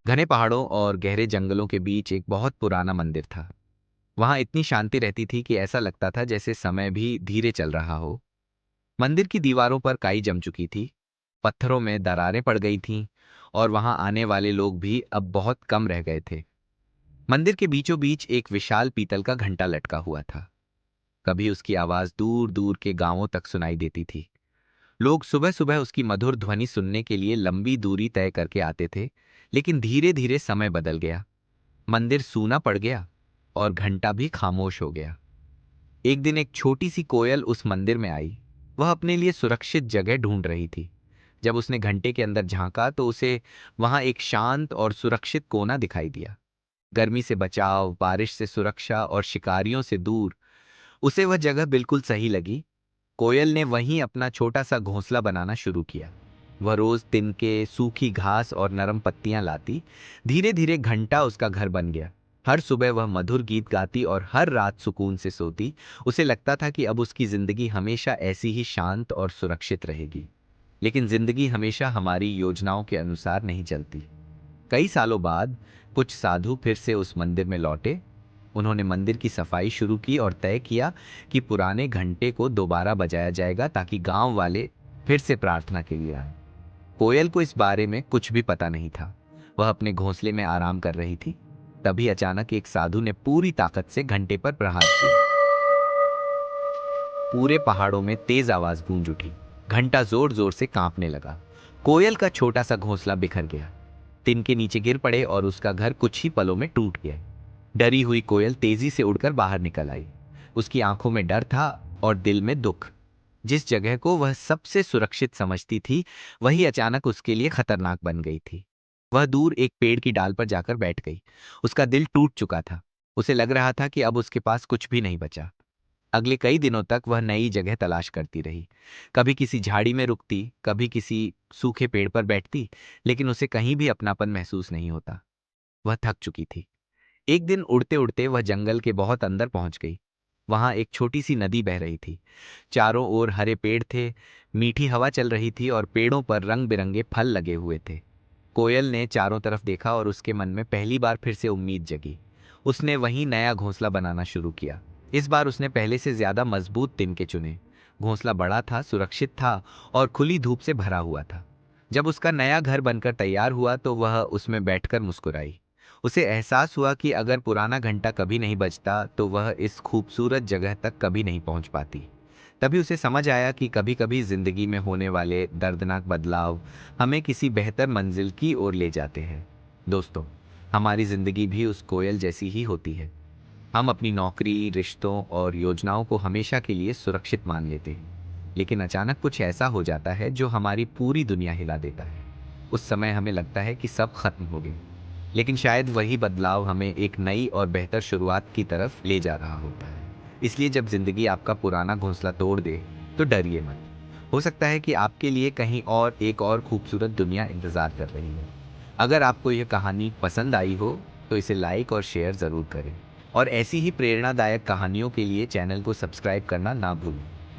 घने पहाड़ों और गहरे जंगलों के बीच एक बहुत पुराना मंदिर था। वहां इतनी शांति रहती थी कि ऐसा लगता था जैसे समय भी धीरे चल रहा हो। मंदिर की दीवारों पर काई जम चुकी थी, पत्थरों में दरारें पड़ गई थीं, और वहां आने वाले लोग भी अब बहुत कम रह गए थे। मंदिर के बीचों बीच एक विशाल पीतल का घंटा लटका हुआ था। कभी उसकी आवाज दूर दूर के गांवों तक सुनाई देती थी। लोग सुबह सुबह उसकी मधुर ध्वनि सुनने के लिए लंबी दूरी तय करके आते थे। लेकिन धीरे धीरे समय बदल गया। मंदिर सूना पड़ गया और घंटा भी खामोश हो गया। एक दिन एक छोटी सी कोयल उस मंदिर में आई। वह अपने लिए सुरक्षित जगह ढूंढ रही थी। जब उसने घंटे के अंदर झांका तो उसे वहां एक शांत और सुरक्षित कोना दिखाई दिया। गर्मी से बचाव, बारिश से सुरक्षा और शिकारियों से दूर उसे वह जगह बिल्कुल सही लगी। कोयल ने वहीं अपना छोटा सा घोंसला बनाना शुरू किया। वह रोज तिनके, सूखी घास और नरम पत्तियां लाती। धीरे धीरे घंटा उसका घर बन गया। हर सुबह वह मधुर गीत गाती और हर रात सुकून से सोती। उसे लगता था कि अब उसकी जिंदगी हमेशा ऐसी ही शांत और सुरक्षित रहेगी। लेकिन जिंदगी हमेशा हमारी योजनाओं के अनुसार नहीं चलती। कई सालों बाद कुछ साधु फिर से उस मंदिर में लौटे। उन्होंने मंदिर की सफाई शुरू की और तय किया कि पुराने घंटे को दोबारा बजाया जाएगा ताकि गांव वाले फिर से प्रार्थना के लिए आए। कोयल को इस बारे में कुछ भी पता नहीं था। वह अपने घोंसले में आराम कर रही थी। तभी अचानक एक साधु ने पूरी ताकत से घंटे पर प्रहार किया। पूरे पहाड़ों में तेज आवाज गूंज उठी। घंटा जोर जोर से कांपने लगा। कोयल का छोटा सा घोंसला बिखर गया। तिनके नीचे गिर पड़े और उसका घर कुछ ही पलों में टूट गया। डरी हुई कोयल तेजी से उड़कर बाहर निकल आई। उसकी आंखों में डर था और दिल में दुख। जिस जगह को वह सबसे सुरक्षित समझती थी, वही अचानक उसके लिए खतरनाक बन गई थी। वह दूर एक पेड़ की डाल पर जाकर बैठ गई। उसका दिल टूट चुका था। उसे लग रहा था कि अब उसके पास कुछ भी नहीं बचा। अगले कई दिनों तक वह नई जगह तलाश करती रही। कभी किसी झाड़ी में रुकती, कभी किसी सूखे पेड़ पर बैठती, लेकिन उसे कहीं भी अपनापन महसूस नहीं होता। वह थक चुकी थी। एक दिन उड़ते उड़ते वह जंगल के बहुत अंदर पहुंच गई। वहां एक छोटी सी नदी बह रही थी। चारों ओर हरे पेड़ थे, मीठी हवा चल रही थी और पेड़ों पर रंग बिरंगे फल लगे हुए थे। कोयल ने चारों तरफ देखा और उसके मन में पहली बार फिर से उम्मीद जगी। उसने वहीं नया घोंसला बनाना शुरू किया। इस बार उसने पहले से ज्यादा मजबूत तिनके चुने। घोंसला बड़ा था, सुरक्षित था और खुली धूप से भरा हुआ था। जब उसका नया घर बनकर तैयार हुआ तो वह उसमें बैठकर मुस्कुराई। उसे एहसास हुआ कि अगर पुराना घंटा कभी नहीं बजता तो वह इस खूबसूरत जगह तक कभी नहीं पहुंच पाती। तभी उसे समझ आया कि कभी कभी जिंदगी में होने वाले दर्दनाक बदलाव हमें किसी बेहतर मंजिल की ओर ले जाते हैं। दोस्तों, हमारी जिंदगी भी उस कोयल जैसी ही होती है। हम अपनी नौकरी, रिश्तों और योजनाओं को हमेशा के लिए सुरक्षित मान लेते हैं, लेकिन अचानक कुछ ऐसा हो जाता है जो हमारी पूरी दुनिया हिला देता है। उस समय हमें लगता है कि सब खत्म हो गया, लेकिन शायद वही बदलाव हमें एक नई और बेहतर शुरुआत की तरफ ले जा रहा होता है। इसलिए जब जिंदगी आपका पुराना घोंसला तोड़ दे तो डरिए मत। हो सकता है कि आपके लिए कहीं और एक और खूबसूरत दुनिया इंतजार कर रही है। अगर आपको यह कहानी पसंद आई हो तो इसे लाइक और शेयर जरूर करें। और ऐसी ही प्रेरणादायक कहानियों के लिए चैनल को सब्सक्राइब करना ना भूलें।